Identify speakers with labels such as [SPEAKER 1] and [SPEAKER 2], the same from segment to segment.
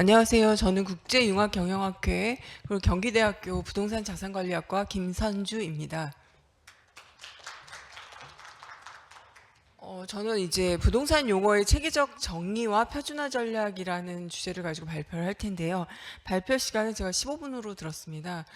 [SPEAKER 1] 안녕하세요. 저는 국제융합경영학회 그리고 경기대학교 부동산 자산관리학과 김선주입니다. 저는 이제 부동산 용어의 체계적 정의와 표준화 전략이라는 주제를 가지고 발표를 할 텐데요. 발표 시간은 제가 15분으로 들었습니다.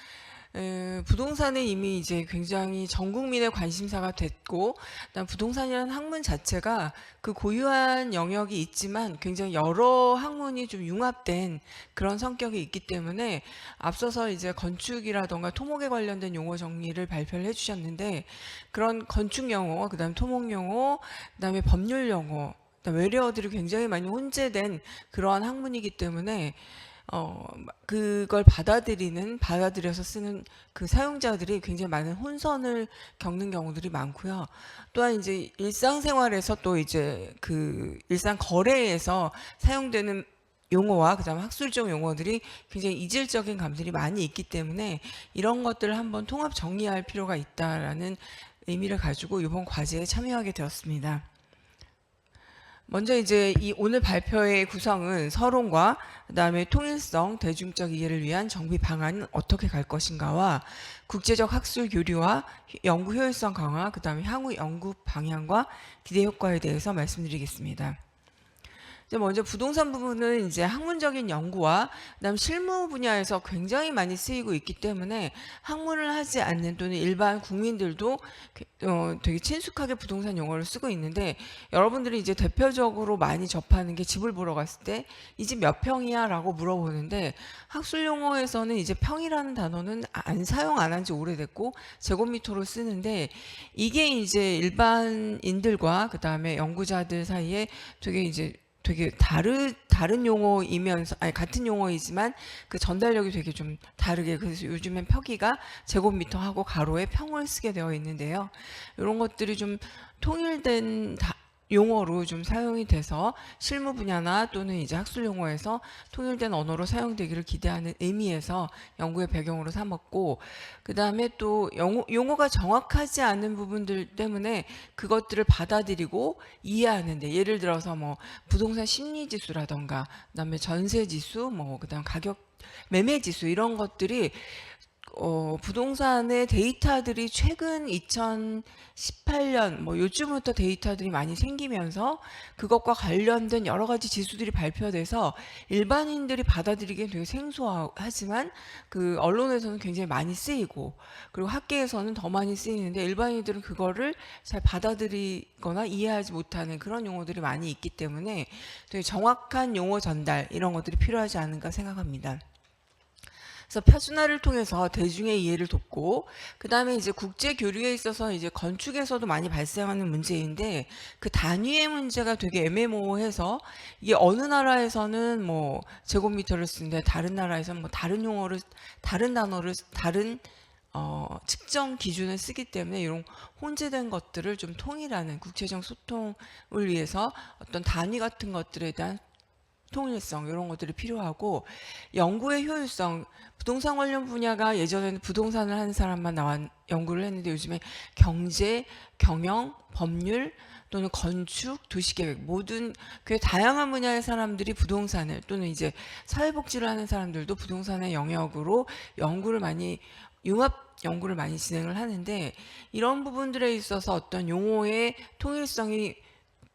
[SPEAKER 1] 부동산은 이미 이제 굉장히 전 국민의 관심사가 됐고, 그다음 부동산이라는 학문 자체가 그 고유한 영역이 있지만 굉장히 여러 학문이 좀 융합된 그런 성격이 있기 때문에 앞서서 이제 건축이라던가 토목에 관련된 용어 정리를 발표를 해주셨는데 그런 건축 용어, 그다음 토목 용어, 그다음에 법률 용어, 그다음 외래어들이 굉장히 많이 혼재된 그러한 학문이기 때문에 그걸 받아들여서 쓰는 그 사용자들이 굉장히 많은 혼선을 겪는 경우들이 많고요. 또한 이제 일상생활에서 또 이제 그 일상 거래에서 사용되는 용어와 그다음 학술적 용어들이 굉장히 이질적인 감들이 많이 있기 때문에 이런 것들을 한번 통합 정리할 필요가 있다라는 의미를 가지고 이번 과제에 참여하게 되었습니다. 먼저 이제 이 오늘 발표의 구성은 서론과 그다음에 통일성, 대중적 이해를 위한 정비 방안은 어떻게 갈 것인가와 국제적 학술 교류와 연구 효율성 강화, 그다음에 향후 연구 방향과 기대 효과에 대해서 말씀드리겠습니다. 이제 먼저 부동산 부분은 이제 학문적인 연구와 그다음 실무 분야에서 굉장히 많이 쓰이고 있기 때문에 학문을 하지 않는 또는 일반 국민들도 되게 친숙하게 부동산 용어를 쓰고 있는데 여러분들이 이제 대표적으로 많이 접하는 게 집을 보러 갔을 때 이 집 몇 평이야라고 물어보는데 학술 용어에서는 이제 평이라는 단어는 사용 안 한 지 오래됐고 제곱미터로 쓰는데 이게 이제 일반인들과 그다음에 연구자들 사이에 되게 다른 용어이면서, 아니, 같은 용어이지만 그 전달력이 되게 좀 다르게, 그래서 요즘엔 표기가 제곱미터하고 가로에 평을 쓰게 되어 있는데요. 이런 것들이 좀 통일된 용어로 좀 사용이 돼서 실무 분야나 또는 이제 학술 용어에서 통일된 언어로 사용되기를 기대하는 의미에서 연구의 배경으로 삼았고, 그 다음에 또 용어가 정확하지 않은 부분들 때문에 그것들을 받아들이고 이해하는데, 예를 들어서 뭐 부동산 심리 지수라던가 그다음에 전세 지수, 뭐 그다음 가격 매매 지수 이런 것들이 부동산의 데이터들이 최근 2018년 뭐 요즘부터 데이터들이 많이 생기면서 그것과 관련된 여러 가지 지수들이 발표돼서 일반인들이 받아들이기엔 되게 생소하지만 그 언론에서는 굉장히 많이 쓰이고 그리고 학계에서는 더 많이 쓰이는데 일반인들은 그거를 잘 받아들이거나 이해하지 못하는 그런 용어들이 많이 있기 때문에 되게 정확한 용어 전달 이런 것들이 필요하지 않은가 생각합니다. 그래서 표준화를 통해서 대중의 이해를 돕고 그 다음에 이제 국제 교류에 있어서 이제 건축에서도 많이 발생하는 문제인데 그 단위의 문제가 되게 애매모호해서 이게 어느 나라에서는 뭐 제곱미터를 쓰는데 다른 나라에서는 뭐 다른 용어를 다른 단어를 다른 측정 기준을 쓰기 때문에 이런 혼재된 것들을 좀 통일하는 국제적 소통을 위해서 어떤 단위 같은 것들에 대한 통일성 이런 것들이 필요하고 연구의 효율성 부동산 관련 분야가 예전에는 부동산을 하는 사람만 연구를 했는데 요즘에 경제, 경영, 법률 또는 건축, 도시계획 모든 그 다양한 분야의 사람들이 부동산을 또는 이제 사회복지를 하는 사람들도 부동산의 영역으로 연구를 많이 융합 연구를 많이 진행을 하는데 이런 부분들에 있어서 어떤 용어의 통일성이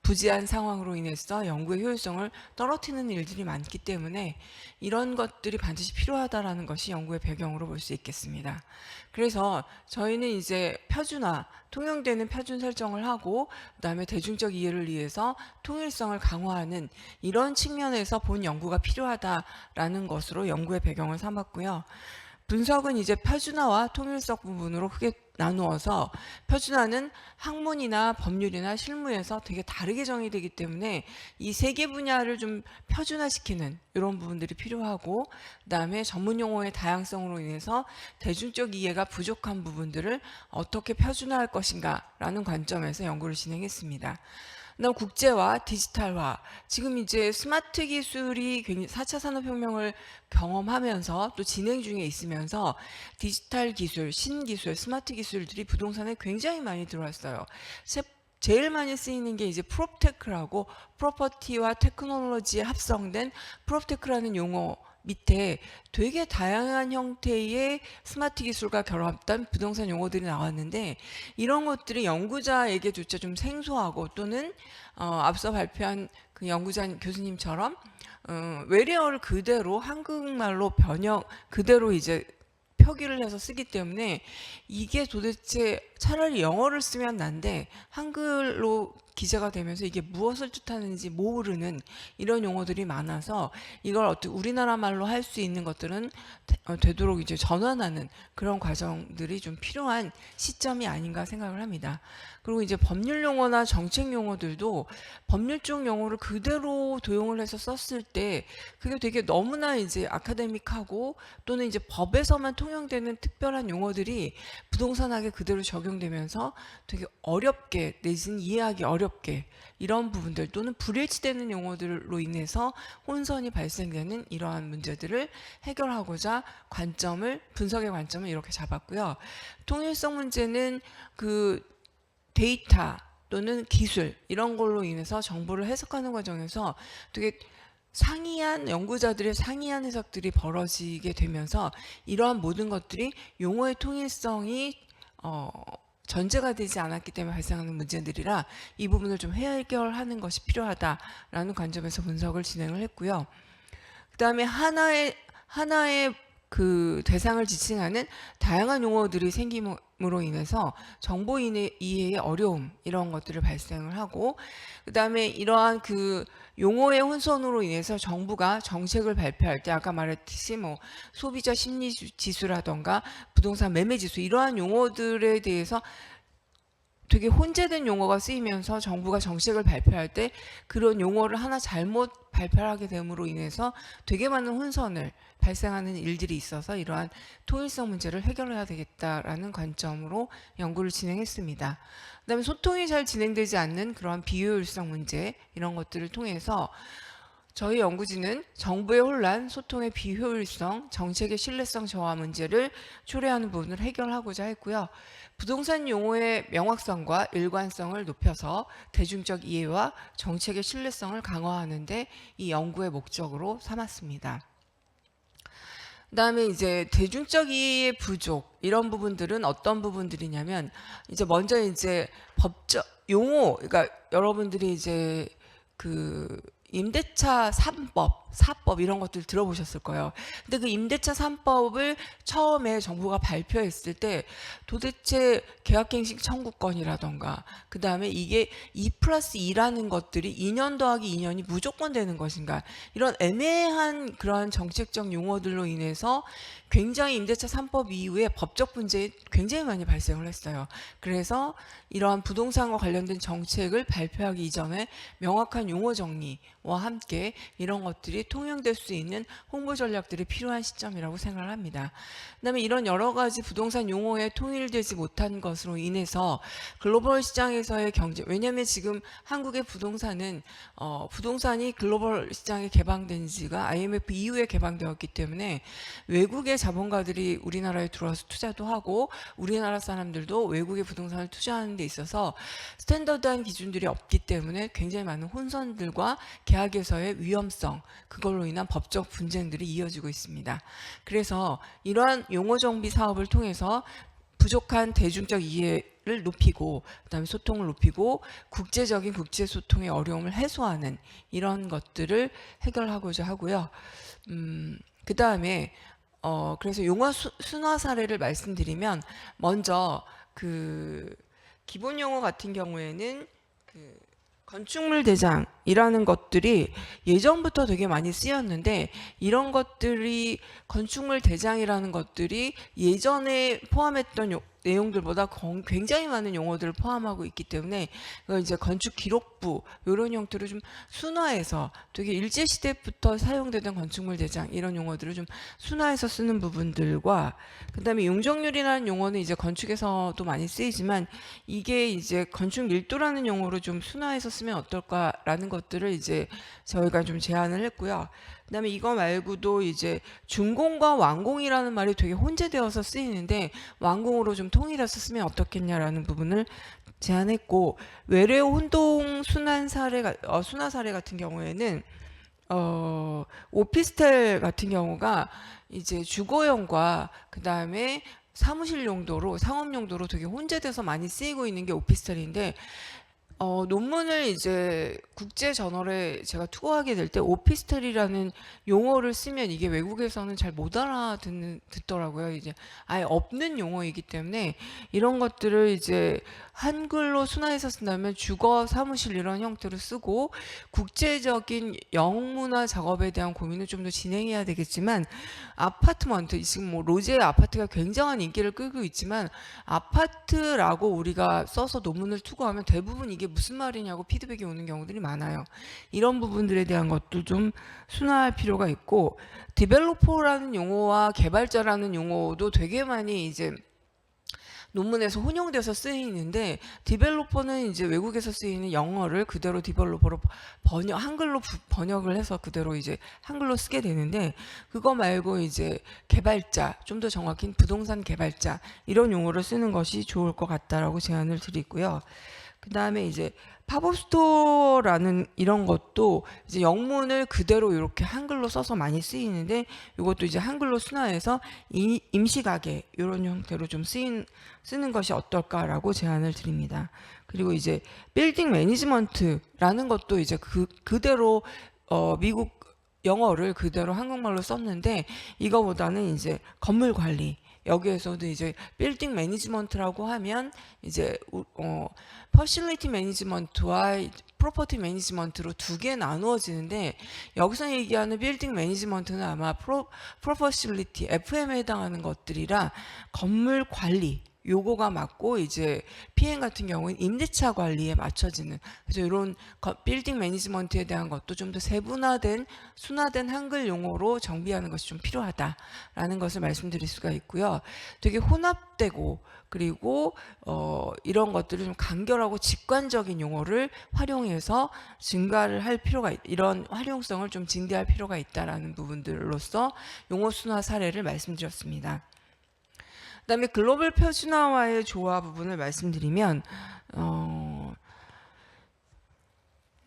[SPEAKER 1] 부재한 상황으로 인해서 연구의 효율성을 떨어뜨리는 일들이 많기 때문에 이런 것들이 반드시 필요하다라는 것이 연구의 배경으로 볼 수 있겠습니다. 그래서 저희는 이제 표준화, 통용되는 표준 설정을 하고 그다음에 대중적 이해를 위해서 통일성을 강화하는 이런 측면에서 본 연구가 필요하다라는 것으로 연구의 배경을 삼았고요. 분석은 이제 표준화와 통일성 부분으로 크게 나누어서 표준화는 학문이나 법률이나 실무에서 되게 다르게 정의되기 때문에 이 세 개 분야를 좀 표준화시키는 이런 부분들이 필요하고 그다음에 전문 용어의 다양성으로 인해서 대중적 이해가 부족한 부분들을 어떻게 표준화할 것인가라는 관점에서 연구를 진행했습니다. 그다음 국제화, 디지털화. 지금 이제 스마트 기술이 4차 산업혁명을 경험하면서 또 진행 중에 있으면서 디지털 기술, 신기술, 스마트 기술들이 부동산에 굉장히 많이 들어왔어요. 제일 많이 쓰이는 게 이제 프롭테크라고 프로퍼티와 테크놀로지에 합성된 프롭테크라는 용어 밑에 되게 다양한 형태의 스마트 기술과 결합된 부동산 용어들이 나왔는데 이런 것들이 연구자에게조차 좀 생소하고 또는 앞서 발표한 그 연구자 교수님처럼 외래어를 그대로 한국말로 번역 그대로 이제 표기를 해서 쓰기 때문에 이게 도대체 차라리 영어를 쓰면 난데 한글로 기재가 되면서 이게 무엇을 뜻하는지 모르는 이런 용어들이 많아서 이걸 어떻게 우리나라 말로 할 수 있는 것들은 되도록 이제 전환하는 그런 과정들이 좀 필요한 시점이 아닌가 생각을 합니다. 그리고 이제 법률 용어나 정책 용어들도 법률적 용어를 그대로 도용을 해서 썼을 때 그게 되게 너무나 이제 아카데믹하고 또는 이제 법에서만 통용되는 특별한 용어들이 부동산학에 그대로 적용되면서 되게 어렵게 내지는 이해하기 어렵게 이런 부분들 또는 불일치되는 용어들로 인해서 혼선이 발생되는 이러한 문제들을 해결하고자 분석의 관점을 이렇게 잡았고요. 통일성 문제는 그 데이터 또는 기술 이런 걸로 인해서 정보를 해석하는 과정에서 되게 상이한 연구자들의 상이한 해석들이 벌어지게 되면서 이러한 모든 것들이 용어의 통일성이 전제가 되지 않았기 때문에 발생하는 문제들이라 이 부분을 좀 해결하는 것이 필요하다라는 관점에서 분석을 진행을 했고요. 그 다음에 하나의 그 대상을 지칭하는 다양한 용어들이 생김으로 인해서 정보 이해의 어려움 이런 것들을 발생을 하고 그 다음에 이러한 그 용어의 혼선으로 인해서 정부가 정책을 발표할 때 아까 말했듯이 뭐 소비자 심리 지수라던가 부동산 매매 지수 이러한 용어들에 대해서 되게 혼재된 용어가 쓰이면서 정부가 정책을 발표할 때 그런 용어를 하나 잘못 발표하게 됨으로 인해서 되게 많은 혼선을 발생하는 일들이 있어서 이러한 통일성 문제를 해결해야 되겠다라는 관점으로 연구를 진행했습니다. 그다음에 소통이 잘 진행되지 않는 그러한 비효율성 문제 이런 것들을 통해서 저희 연구진은 정부의 혼란, 소통의 비효율성, 정책의 신뢰성 저하 문제를 초래하는 부분을 해결하고자 했고요. 부동산 용어의 명확성과 일관성을 높여서 대중적 이해와 정책의 신뢰성을 강화하는 데 이 연구의 목적으로 삼았습니다. 그다음에 이제 대중적 이해의 부족 이런 부분들은 어떤 부분들이냐면 이제 먼저 이제 법적 용어 그러니까 여러분들이 이제 그 임대차 3법, 4법 이런 것들 들어보셨을 거예요. 근데 그 임대차 3법을 처음에 정부가 발표했을 때 도대체 계약갱신 청구권이라던가 그 다음에 이게 2+2라는 것들이 2년 더하기 2년이 무조건 되는 것인가 이런 애매한 그러한 정책적 용어들로 인해서 굉장히 임대차 3법 이후에 법적 문제에 굉장히 많이 발생을 했어요. 그래서 이러한 부동산과 관련된 정책을 발표하기 이전에 명확한 용어 정리와 함께 이런 것들이 통용될 수 있는 홍보 전략들이 필요한 시점이라고 생각을 합니다. 그다음에 이런 여러 가지 부동산 용어에 통일되지 못한 것으로 인해서 글로벌 시장에서의 경제 왜냐하면 지금 한국의 부동산은 부동산이 글로벌 시장에 개방된 지가 IMF 이후에 개방되었기 때문에 외국의 자본가들이 우리나라에 들어와서 투자도 하고 우리나라 사람들도 외국의 부동산을 투자하는 데 있어서 스탠더드한 기준들이 없기 때문에 굉장히 많은 혼선들과 계약에서의 위험성 그걸로 인한 법적 분쟁들이 이어지고 있습니다. 그래서 이러한 용어 정비 사업을 통해서 부족한 대중적 이해를 높이고 그다음에 소통을 높이고 국제적인 국제 소통의 어려움을 해소하는 이런 것들을 해결하고자 하고요. 그다음에 그래서 용어 순화 사례를 말씀드리면 먼저 그 기본 용어 같은 경우에는 그 건축물 대장이라는 것들이 예전부터 되게 많이 쓰였는데 이런 것들이 건축물 대장이라는 것들이 예전에 포함했던 내용들보다 굉장히 많은 용어들을 포함하고 있기 때문에 이제 건축 기록부 이런 형태로 좀 순화해서 되게 일제 시대부터 사용되던 건축물 대장 이런 용어들을 좀 순화해서 쓰는 부분들과 그다음에 용적률이라는 용어는 이제 건축에서도 많이 쓰이지만 이게 이제 건축 밀도라는 용어로 좀 순화해서 쓰면 어떨까라는 것들을 이제 저희가 좀 제안을 했고요. 그다음에 이거 말고도 이제 준공과 완공이라는 말이 되게 혼재되어서 쓰이는데 완공으로 좀 통일해서 쓰면 어떻겠냐라는 부분을 제안했고, 외래 혼동 순환 사례 같은 경우에는 오피스텔 같은 경우가 이제 주거용과 그다음에 사무실 용도로, 상업 용도로 되게 혼재돼서 많이 쓰이고 있는 게 오피스텔인데, 논문을 이제 국제 저널에 제가 투고하게 될 때 오피스텔이라는 용어를 쓰면 이게 외국에서는 잘 못 알아듣더라고요. 이제 아예 없는 용어이기 때문에 이런 것들을 이제 한글로 순화해서 쓴다면 주거, 사무실 이런 형태로 쓰고, 국제적인 영문화 작업에 대한 고민을 좀 더 진행해야 되겠지만, 아파트먼트, 지금 뭐 로제의 아파트가 굉장한 인기를 끌고 있지만 아파트라고 우리가 써서 논문을 투고하면 대부분 이게 무슨 말이냐고 피드백이 오는 경우들이 많아요. 이런 부분들에 대한 것도 좀 순화할 필요가 있고, 디벨로퍼라는 용어와 개발자라는 용어도 되게 많이 이제 논문에서 혼용돼서 쓰이는데, 디벨로퍼는 이제 외국에서 쓰이는 영어를 그대로 디벨로퍼로 한글로 번역을 해서 그대로 이제 한글로 쓰게 되는데, 그거 말고 이제 개발자, 좀 더 정확히 부동산 개발자 이런 용어를 쓰는 것이 좋을 것 같다라고 제안을 드리고요. 그 다음에 이제 팝업 스토어라는 이런 것도 이제 영문을 그대로 이렇게 한글로 써서 많이 쓰이는데, 이것도 이제 한글로 순화해서 임시가게 이런 형태로 좀 쓰는 것이 어떨까라고 제안을 드립니다. 그리고 이제 빌딩 매니지먼트라는 것도 이제 그대로 미국 영어를 그대로 한국말로 썼는데, 이거보다는 이제 건물 관리, 여기에서도 이제 빌딩 매니지먼트라고 하면 이제 퍼실리티 매니지먼트와 프로퍼티 매니지먼트로 두 개 나누어지는데, 여기서 얘기하는 빌딩 매니지먼트는 아마 프로퍼실리티 FM에 해당하는 것들이라 건물 관리 요거가 맞고, 이제 PM 같은 경우는 임대차 관리에 맞춰지는, 그래서 이런 빌딩 매니지먼트에 대한 것도 좀 더 세분화된 순화된 한글 용어로 정비하는 것이 좀 필요하다라는 것을 말씀드릴 수가 있고요. 되게 혼합되고, 그리고 이런 것들을 좀 간결하고 직관적인 용어를 활용해서 증가를 할 필요가 이런 활용성을 좀 증대할 필요가 있다라는 부분들로서 용어 순화 사례를 말씀드렸습니다. 그다음에 글로벌 표준화와의 조화 부분을 말씀드리면,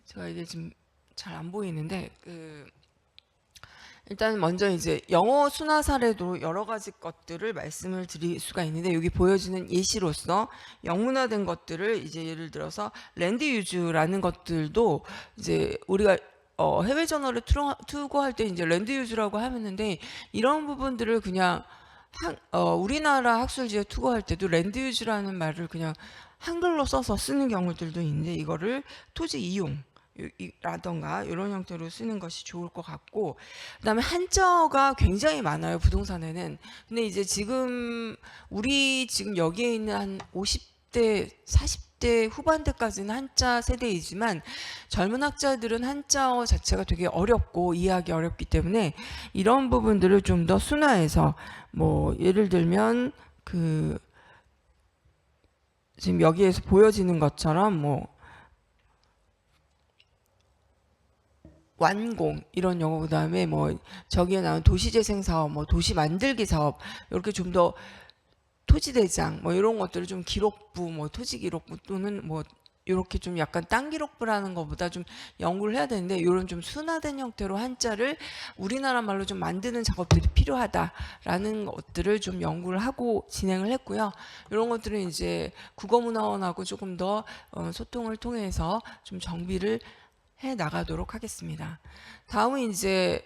[SPEAKER 1] 제가 이게 지금 잘 안 보이는데, 일단 먼저 이제 영어 순화 사례도 여러 가지 것들을 말씀을 드릴 수가 있는데, 여기 보여지는 예시로서 영문화된 것들을 이제 예를 들어서 랜드 유즈라는 것들도 이제 우리가 해외 저널에 투고할 때 이제 랜드 유즈라고 하는데, 이런 부분들을 그냥 우리나라 학술지에 투고할 때도 랜드 유즈라는 말을 그냥 한글로 써서 쓰는 경우들도 있는데, 이거를 토지 이용 라던가 이런 형태로 쓰는 것이 좋을 것 같고, 그다음에 한자어가 굉장히 많아요, 부동산에는. 근데 이제 우리 지금 여기에 있는 한 50대 40대 후반대까지는 한자 세대이지만, 젊은 학자들은 한자어 자체가 되게 어렵고 이해하기 어렵기 때문에 이런 부분들을 좀 더 순화해서, 뭐 예를 들면 지금 여기에서 보여지는 것처럼 뭐 완공 이런 용어, 그다음에 뭐 저기에 나온 도시재생 사업, 뭐 도시 만들기 사업, 이렇게 좀 더 토지대장 뭐 이런 것들을 좀 기록부, 뭐 토지 기록부 또는 뭐 이렇게 좀 약간 땅 기록부라는 것보다 좀 연구를 해야 되는데, 이런 좀 순화된 형태로 한자를 우리나라 말로 좀 만드는 작업들이 필요하다라는 것들을 좀 연구를 하고 진행을 했고요. 이런 것들은 이제 국어문화원하고 조금 더 소통을 통해서 좀 정비를 해 나가도록 하겠습니다. 다음은 이제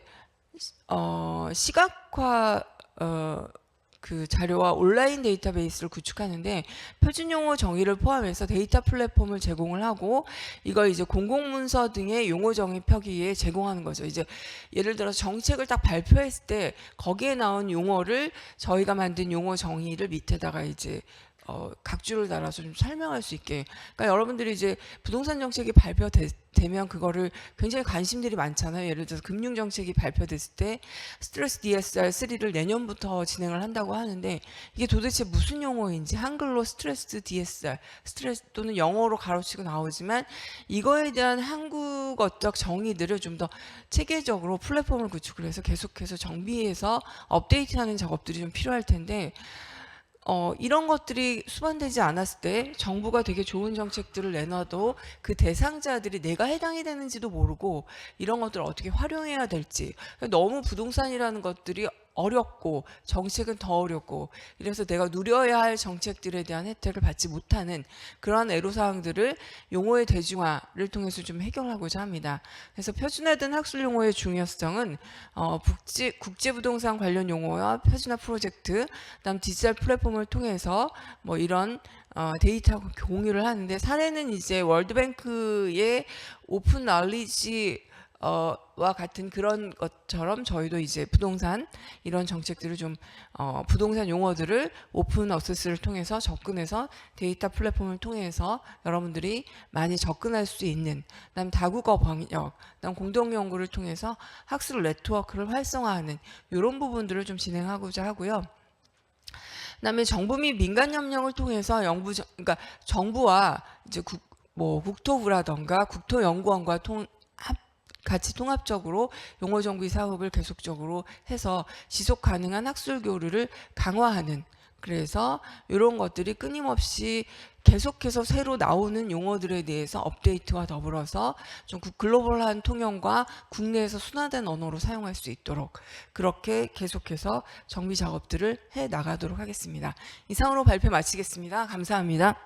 [SPEAKER 1] 시각화 자료와 온라인 데이터베이스를 구축하는데, 표준 용어 정의를 포함해서 데이터 플랫폼을 제공을 하고, 이걸 이제 공공문서 등의 용어 정의 표기에 제공하는 거죠. 이제 예를 들어서 정책을 딱 발표했을 때 거기에 나온 용어를 저희가 만든 용어 정의를 밑에다가 이제 각주를 달아서 좀 설명할 수 있게. 그러니까 여러분들이 이제 부동산 정책이 발표되면 그거를 굉장히 관심들이 많잖아요. 예를 들어서 금융 정책이 발표됐을 때 스트레스 DSR 3를 내년부터 진행을 한다고 하는데 이게 도대체 무슨 용어인지 한글로 스트레스 DSR, 스트레스 또는 영어로 가로치고 나오지만 이거에 대한 한국어적 정의들을 좀 더 체계적으로 플랫폼을 구축을 해서 계속해서 정비해서 업데이트하는 작업들이 좀 필요할 텐데 이런 것들이 수반되지 않았을 때 정부가 되게 좋은 정책들을 내놔도 그 대상자들이 내가 해당이 되는지도 모르고 이런 것들을 어떻게 활용해야 될지, 너무 부동산이라는 것들이 어렵고 정책은 더 어렵고 이래서 내가 누려야 할 정책들에 대한 혜택을 받지 못하는 그러한 애로사항들을 용어의 대중화를 통해서 좀 해결하고자 합니다. 그래서 표준화된 학술 용어의 중요성은 국제부동산 관련 용어와 표준화 프로젝트, 그다음 디지털 플랫폼을 통해서 뭐 이런 데이터 공유를 하는데, 사례는 이제 월드뱅크의 오픈 날리지 와 같은 그런 것처럼 저희도 이제 부동산 이런 정책들을 좀 부동산 용어들을 오픈 어세스를 통해서 접근해서 데이터 플랫폼을 통해서 여러분들이 많이 접근할 수 있는, 그다음 다국어 번역, 그다음 공동 연구를 통해서 학술 네트워크를 활성화하는 이런 부분들을 좀 진행하고자 하고요. 그다음에 정부 및 민간 협력을 통해서 그러니까 정부와 이제 국토부라던가 국토연구원과 같이 통합적으로 용어 정비 사업을 계속적으로 해서 지속 가능한 학술 교류를 강화하는, 그래서 이런 것들이 끊임없이 계속해서 새로 나오는 용어들에 대해서 업데이트와 더불어서 좀 글로벌한 통용과 국내에서 순화된 언어로 사용할 수 있도록 그렇게 계속해서 정비 작업들을 해 나가도록 하겠습니다. 이상으로 발표 마치겠습니다. 감사합니다.